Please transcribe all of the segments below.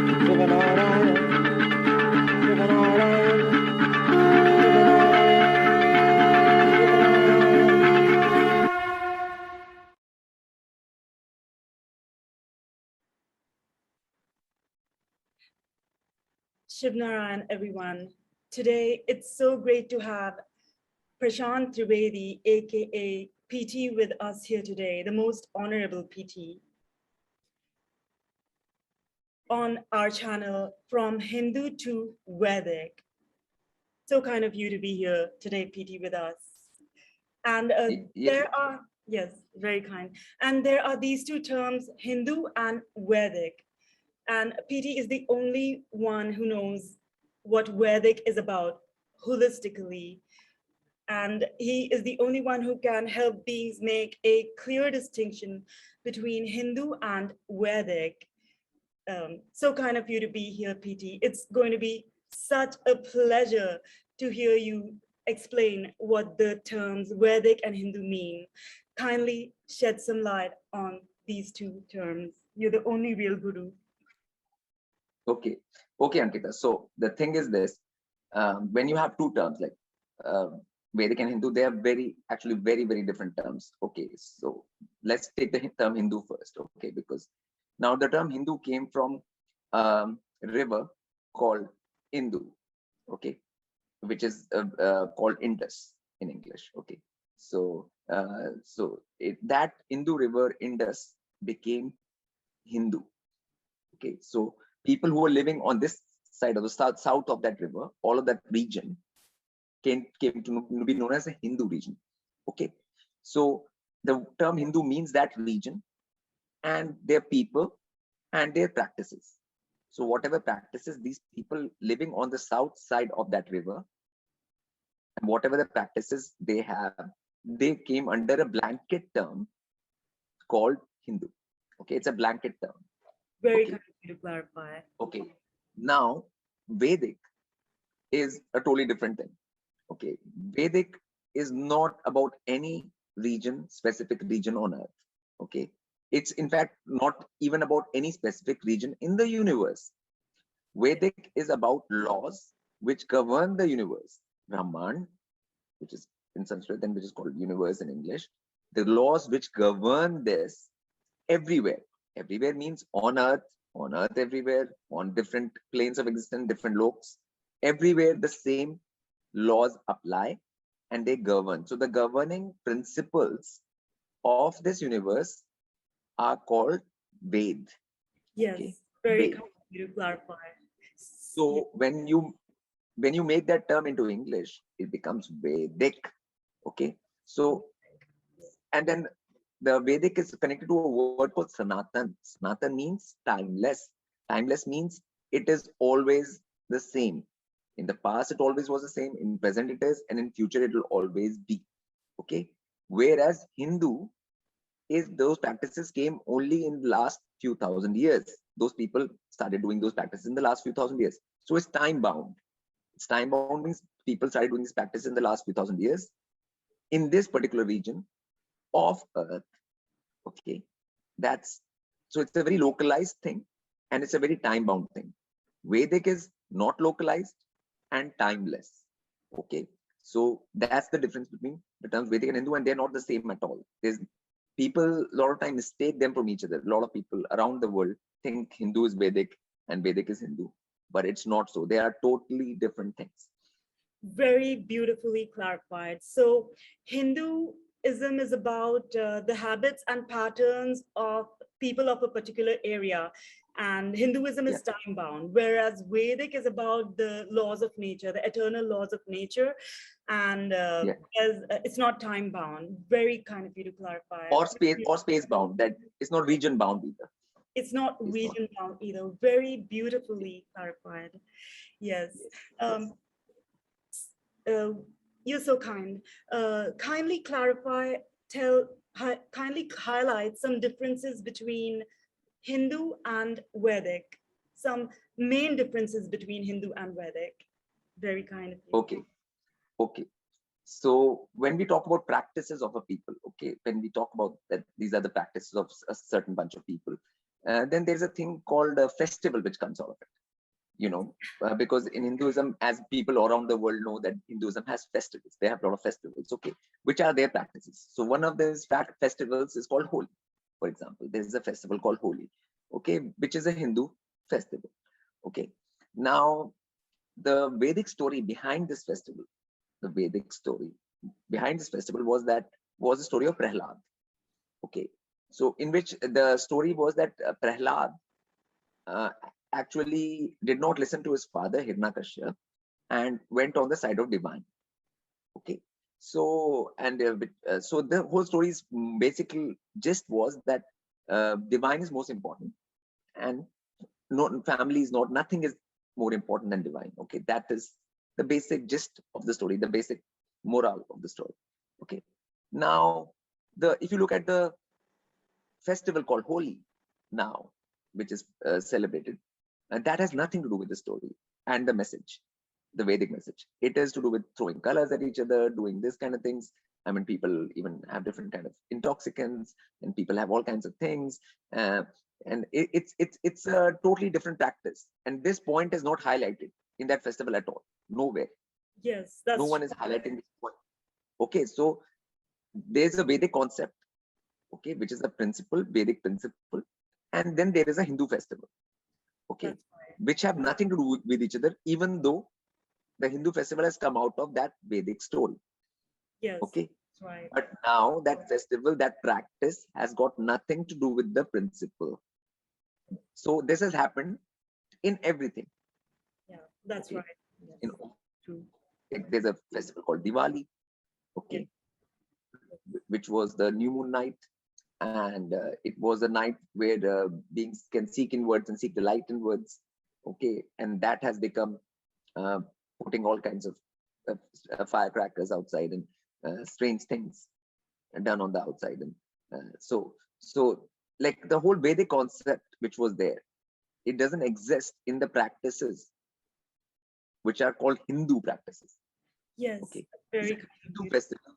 Shivnarayan, everyone. Today, it's so great to have Prashant Trivedi, aka PT, with us here today, the most honorable PT, on our channel From Hindu to Vedic. So kind of you to be here today, PT, with us. And Yes. yes, very kind. And there are these two terms, Hindu and Vedic. And PT is the only one who knows what Vedic is about holistically. And he is the only one who can help beings make a clear distinction between Hindu and Vedic. So kind of you to be here, PT. It's going to be such a pleasure to hear you explain what the terms Vedic and Hindu mean. Kindly shed some light on these two terms. You're the only real guru. Okay, Ankita. So the thing is this: when you have two terms like Vedic and Hindu, they are actually very different terms. Okay, so let's take the term Hindu first. Okay, because now the term Hindu came from a river called Indu. Okay, which is called Indus in English. Okay, so that Indu river Indus became Hindu. Okay, so people who were living on this side of the south of that river, all of that region came to be known as a Hindu region. Okay, so the term Hindu means that region and their people and their practices. So whatever practices these people living on the south side of that river, and whatever the practices they have, they came under a blanket term called Hindu. Okay, it's a blanket term. Very kind of you to clarify. Okay, now Vedic is a totally different thing. Okay, Vedic is not about any specific region on earth. Okay, it's in fact not even about any specific region in the universe. Vedic is about laws which govern the universe. Brahman, which is in Sanskrit and which is called universe in English, the laws which govern this everywhere. Everywhere means on earth everywhere, on different planes of existence, different loks. Everywhere the same laws apply and they govern. So the governing principles of this universe are called Ved. Yes, okay? very Ved. kind of you to clarify. So when you make that term into English, it becomes Vedic. Okay, so and then the Vedic is connected to a word called Sanatan. Sanatan means timeless. Timeless means it is always the same. In the past, it always was the same. In present, it is, and in future, it will always be. Okay. Whereas Hindu is those practices came only in the last few thousand years. Those people started doing those practices in the last few thousand years. So it's time bound. It's time bound means people started doing this practice in the last few thousand years in this particular region of Earth. Okay, so it's a very localized thing and it's a very time bound thing. Vedic is not localized and timeless. Okay, so that's the difference between the terms Vedic and Hindu, and they're not the same at all. There's people a lot of time mistake them from each other. A lot of people around the world think Hindu is Vedic and Vedic is Hindu, but it's not so. They are totally different things. Very beautifully clarified. So Hinduism is about the habits and patterns of people of a particular area, and Hinduism is time bound, whereas Vedic is about the laws of nature, the eternal laws of nature, and it's not time bound. Very kind of you to clarify. Or space bound. That it's not region bound either. It's not region bound either. Very beautifully clarified. Yes. You're so kind. Kindly clarify, kindly highlight some differences between Hindu and Vedic, some main differences between Hindu and Vedic. Very kind of you. Okay. So when we talk about practices of a people, okay, when we talk about that these are the practices of a certain bunch of people, Then there's a thing called a festival which comes out of it. Because in Hinduism, as people around the world know, that Hinduism has festivals. They have a lot of festivals, okay, which are their practices. So one of these festivals is called Holi. For example, there is a festival called Holi, okay, which is a Hindu festival, okay. Now, the Vedic story behind this festival, the Vedic story behind this festival was the story of Prahlad, okay. So in which the story was that Prahlad uh, actually did not listen to his father Hiranyakashipu and went on the side of divine. Okay, so so the whole story is basically just was that divine is most important, and no family is not, nothing is more important than divine. Okay, that is the basic gist of the story, the basic moral of the story. Okay, now if you look at the festival called Holi now, which is celebrated, and that has nothing to do with the story and the message, the Vedic message. It has to do with throwing colors at each other, doing this kind of things. I mean, people even have different kind of intoxicants, and people have all kinds of things. And it's a totally different practice. And this point is not highlighted in that festival at all. Nowhere. Yes, No that's one is highlighting this point. Okay, so there's a Vedic concept, okay, which is a principle, Vedic principle, and then there is a Hindu festival, okay, that's right. which have nothing to do with each other, even though the Hindu festival has come out of that Vedic story. Yes, Okay. that's right. But now that festival, that practice has got nothing to do with the principle. So this has happened in everything. Yeah, that's Okay. right. Yes. You know, True. there's a festival called Diwali, okay, which was the new moon night. And it was a night where beings can seek inwards and seek the light inwards. Okay. And that has become uh, putting all kinds of firecrackers outside and strange things done on the outside. And so like the whole Vedic concept which was there, it doesn't exist in the practices which are called Hindu practices. Yes, Okay. very Hindu festivals,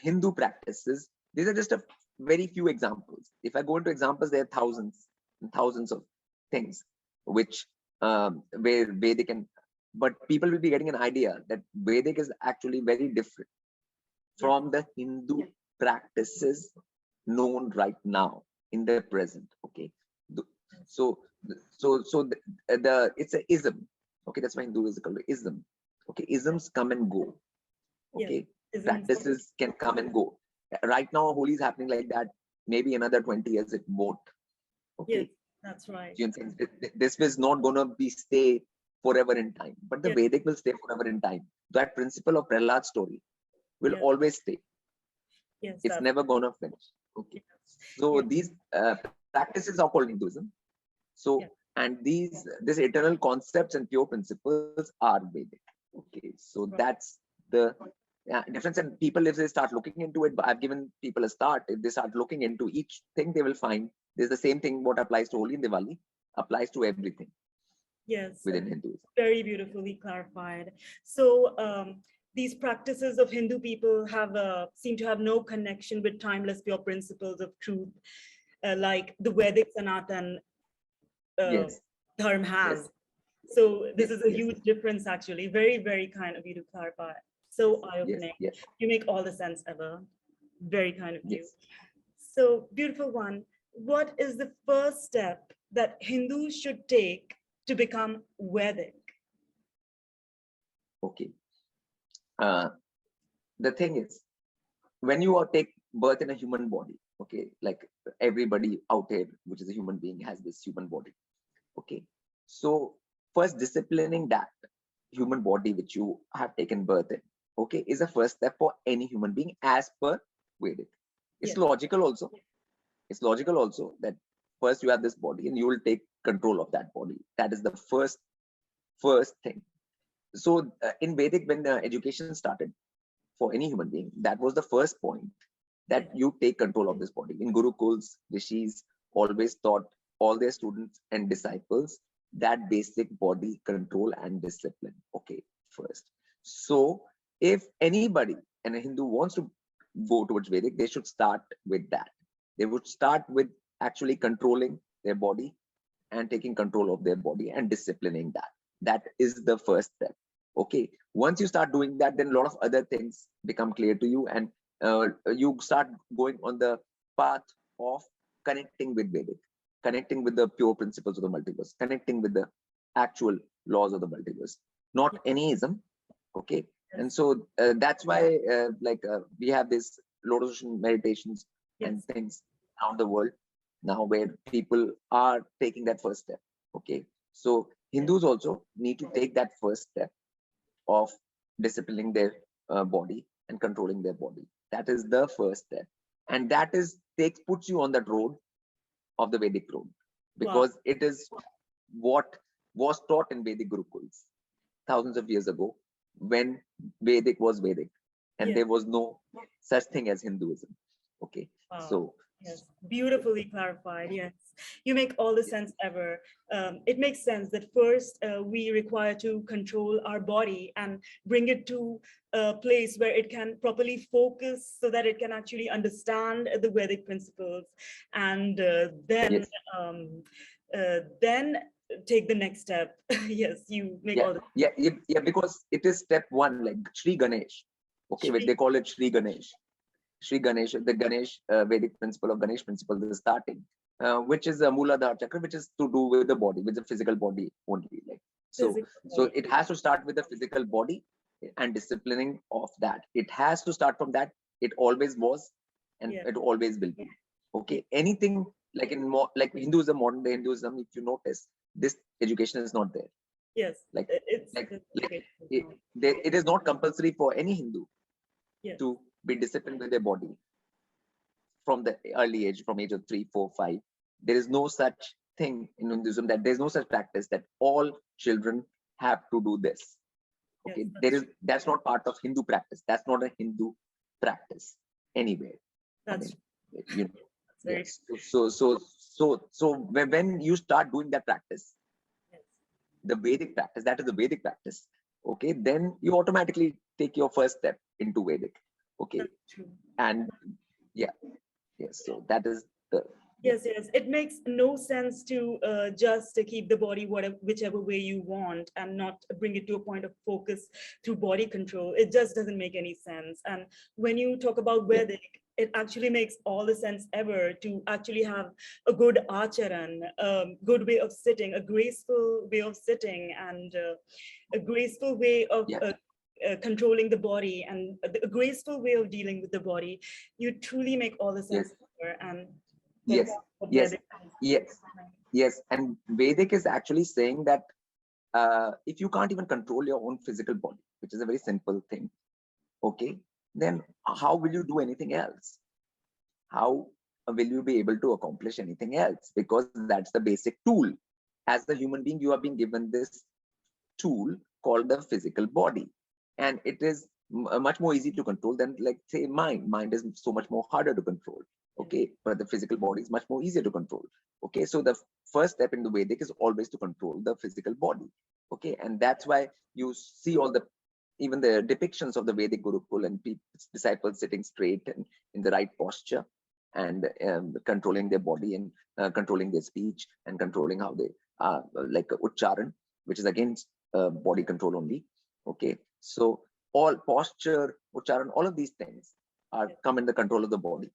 Hindu practices, these are just a very few examples. If I go into examples, there are thousands and thousands of things which where Vedic and, but people will be getting an idea that Vedic is actually very different from the Hindu practices known right now in the present. Okay, so it's a ism. Okay, that's why Hindu is called ism. Okay, isms come and go. Okay, practices can come and go. Right now, Holi is happening like that. Maybe another 20 years it won't. Okay, yes, that's right. This is not gonna be stay forever in time, but the Vedic will stay forever in time. That principle of Prahlad's story will always stay. Yes, it's never gonna finish. Okay, so these practices are called Hinduism. So and these eternal concepts and pure principles are Vedic. Okay, so that's the difference. And people, if they start looking into it, I've given people a start. If they start looking into each thing, they will find there's the same thing. What applies to Holi and Diwali applies to everything. Yes, within Hinduism. Very beautifully clarified. So these practices of Hindu people have seem to have no connection with timeless pure principles of truth, like the Vedic Sanatan Dharma has. Yes. So this is a huge difference, actually. Very, very kind of you to clarify. So eye-opening. Yes. You make all the sense ever. Very kind of you. So beautiful one. What is the first step that Hindus should take to become Vedic? Okay. The thing is, when you take birth in a human body, okay, like everybody out here, which is a human being, has this human body. Okay. So first, disciplining that human body which you have taken birth in, okay, is a first step for any human being as per Vedic. It's logical also. It's logical also that first you have this body and you will take control of that body. That is the first thing. So in Vedic, when education started for any human being, that was the first point, that you take control of this body. In Gurukuls, rishis always taught all their students and disciples that basic body control and discipline. Okay, first. So if anybody and a Hindu wants to go towards Vedic, they should start with that. They would start with actually controlling their body and taking control of their body and disciplining that. That is the first step. Okay. Once you start doing that, then a lot of other things become clear to you, and you start going on the path of connecting with Vedic, connecting with the pure principles of the multiverse, connecting with the actual laws of the multiverse, not any ism. Okay. And so that's why we have this lotus ocean meditations and things around the world now where people are taking that first step. Okay. So Hindus also need to take that first step of disciplining their body and controlling their body. That is the first step. And that is puts you on that road of the Vedic road, because it is what was taught in Vedic Gurukuls thousands of years ago, when Vedic was Vedic and there was no such thing as Hinduism. Okay. So yes, beautifully clarified. Yes, you make all the sense ever. It makes sense that first we require to control our body and bring it to a place where it can properly focus so that it can actually understand the Vedic principles, and then take the next step. Yes, you make all the because it is step one, like Sri Ganesh. Okay, they call it Sri Ganesh. Sri Ganesh, the Ganesh Vedic principle of Ganesh principle is starting, which is a Mooladhara Chakra, which is to do with the body, with the physical body only. Like so it has to start with the physical body and disciplining of that. It has to start from that. It always was, and it always will be. Okay, anything like like Hinduism, modern day Hinduism, if you notice, this education is not there. Yes, it is not compulsory for any Hindu to be disciplined with their body from the early age, from age of 3, 4, 5. There is no such thing in Hinduism, that there's no such practice that all children have to do this. Okay, that's not part of Hindu practice. That's not a Hindu practice anywhere. That's So when you start doing that practice, the Vedic practice, that is the Vedic practice. Okay, then you automatically take your first step into Vedic. Okay, and so that is the yes. It makes no sense to just keep the body whichever way you want and not bring it to a point of focus through body control. It just doesn't make any sense. And when you talk about Vedic, it actually makes all the sense ever to actually have a good acharan, good way of sitting, a graceful way of sitting, and a graceful way of controlling the body, and a graceful way of dealing with the body. You truly make all the sense ever. And yes. And Vedic is actually saying that if you can't even control your own physical body, which is a very simple thing, okay, then how will you do anything else? How will you be able to accomplish anything else? Because that's the basic tool. As a human being, you are being given this tool called the physical body, and it is much more easy to control than, like, say, mind is so much more harder to control. Okay, but the physical body is much more easier to control. Okay, so the first step in the Vedic is always to control the physical body. Okay, and that's why you see even the depictions of the Vedic Gurukul and disciples sitting straight and in the right posture, and controlling their body, and controlling their speech, and controlling how they like Ucharan, which is against body control only. Okay, so all posture, Ucharan, all of these things come in the control of the body.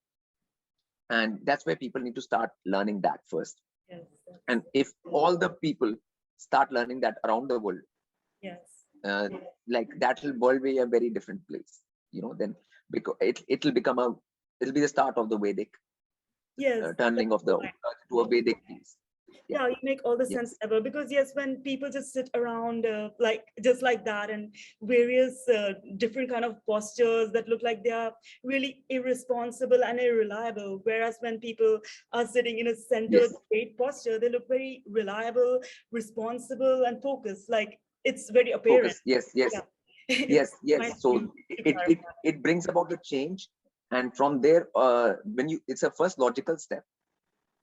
And that's where people need to start learning that first. And if all the people start learning that around the world, like that world will be a very different place, then, because it'll be the start of the Vedic turning of the to a Vedic piece. You make all the sense ever, because when people just sit around just like that, and various different kind of postures that look like they are really irresponsible and irreliable, whereas when people are sitting in a centered straight posture, they look very reliable, responsible, and focused, like it's very apparent. Yes. So it brings about the change, and from there it's a first logical step.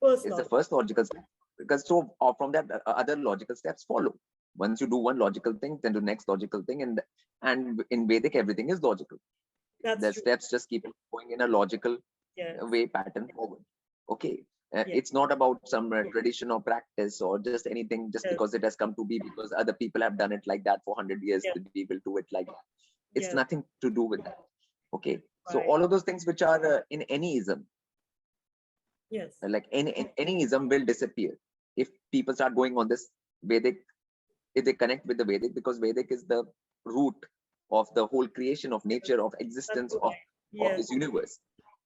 The first logical step, because from that other logical steps follow. Once you do one logical thing, then the next logical thing, and in Vedic everything is logical. The steps just keep going in a logical way pattern forward. Okay, Yeah. It's not about some tradition or practice or just anything just Yes. because it has come to be because other people have done it like that for 100 years, Yes. that we will do it like that. It's Yes. nothing to do with that. Okay. So Right. all of those things which are in any ism, Yes. like any ism will disappear if people start going on this Vedic, if they connect with the Vedic, because Vedic is the root of the whole creation of nature, of That's existence right. of Yes. this universe.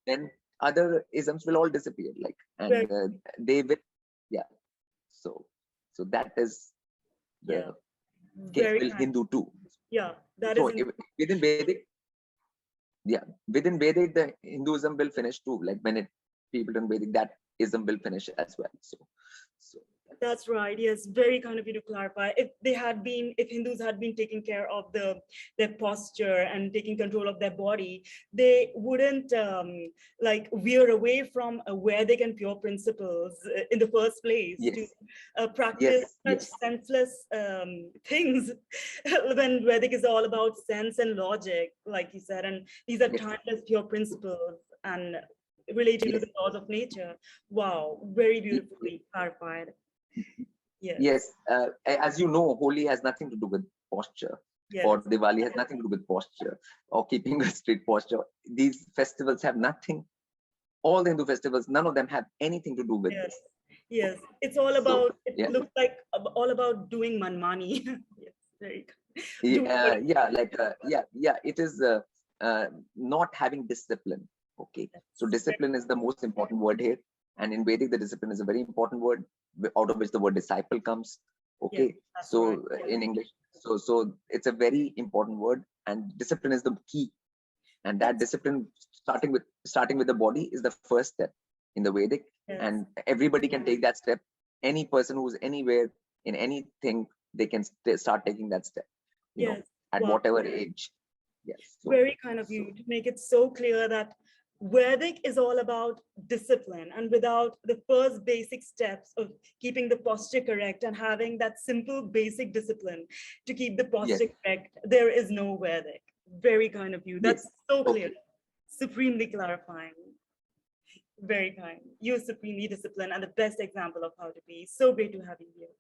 Then other isms will all disappear, like, and Very, they will, yeah. So, so that is yeah. the case Very with kind. Hindu too. Yeah. That is So within Vedic, yeah, within Vedic, the Hinduism will finish too. Like when it people in Vedic, that ism will finish as well. So That's right. Yes, very kind of you to clarify. If Hindus had been taking care of their posture and taking control of their body, they wouldn't like veer away from Vedic and pure principles in the first place to yes, practice yes, such yes, senseless things when Vedic is all about sense and logic, like you said, and these are yes, timeless pure principles and relating to yes, the laws of nature. Wow, very beautifully clarified. Yes, yes. As you know, Holi has nothing to do with posture, or yes, Diwali has nothing to do with posture, or keeping a straight posture. These festivals have nothing. All the Hindu festivals, none of them have anything to do with yes, this. yes. It's all So about, it yeah, looks like all about doing manmani. Yes, very good. Doing yeah, whatever. yeah. It is not having discipline. Okay, so discipline is the most important word here, and in Vedic, the discipline is a very important word, out of which the word disciple comes. Yes, Okay, that's right. so in English, so it's a very important word, and discipline is the key, and that That's, discipline, starting with the body, is the first step in the Vedic, yes, and everybody can take that step. Any person who's anywhere in anything, they can start taking that step, yes. at Wow. whatever age. Yes. Very kind of So you to make it so clear that Vedic is all about discipline, and without the first basic steps of keeping the posture correct and having that simple basic discipline to keep the yes, posture correct, there is no Vedic. Very kind of you. yes. That's so clear, Okay. supremely clarifying. Very kind. You're supremely disciplined and the best example of how to be. So great to have you here.